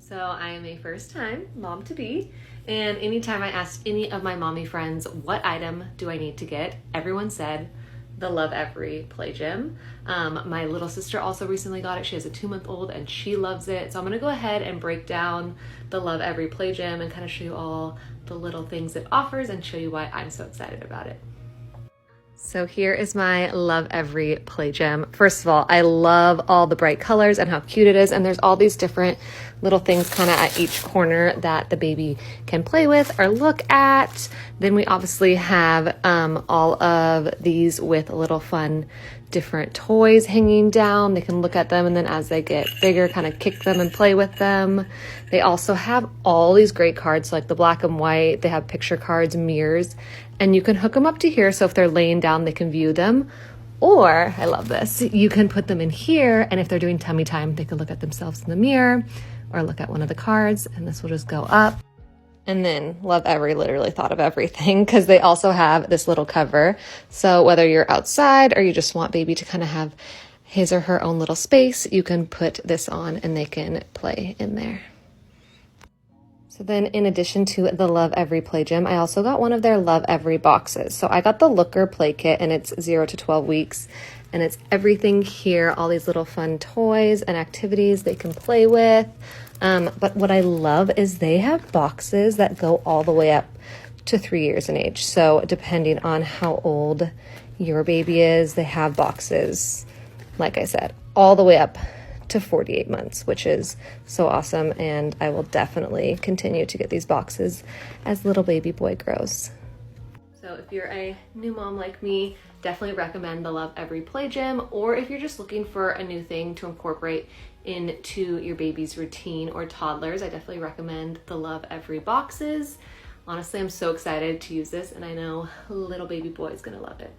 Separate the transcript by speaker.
Speaker 1: So I am a first-time mom-to-be, and anytime I asked any of my mommy friends what item do I need to get, everyone said the Lovevery Play Gym. My little sister also recently got it. She has a 2-month-old and she loves it. So I'm gonna go ahead and break down the Lovevery Play Gym and kind of show you all the little things it offers and show you why I'm so excited about it. So here is my Lovevery Play Gym. First of all, I love all the bright colors and how cute it is. And there's all these different little things kind of at each corner that the baby can play with or look at. Then we obviously have all of these with little fun different toys hanging down. They can look at them, and then as they get bigger, kind of kick them and play with them. They also have all these great cards, like the black and white. They have picture cards, mirrors, and you can hook them up to here. So if they're laying down, they can view them. Or, I love this, you can put them in here, and if they're doing tummy time, they can look at themselves in the mirror or look at one of the cards, and this will just go up. And then Lovevery literally thought of everything because they also have this little cover. So whether you're outside or you just want baby to kind of have his or her own little space, you can put this on and they can play in there. So then in addition to the Lovevery Play Gym, I also got one of their Lovevery boxes. So I got the Looker Play Kit, and it's 0 to 12 weeks. And it's everything here, all these little fun toys and activities they can play with. But what I love is they have boxes that go all the way up to 3 years in age. So depending on how old your baby is, they have boxes, like I said, all the way up to 48 months, which is so awesome. And I will definitely continue to get these boxes as little baby boy grows. So if you're a new mom like me, definitely recommend the Lovevery Play Gym, or if you're just looking for a new thing to incorporate into your baby's routine or toddlers, I definitely recommend the Lovevery boxes. Honestly, I'm so excited to use this, and I know little baby boy is gonna love it.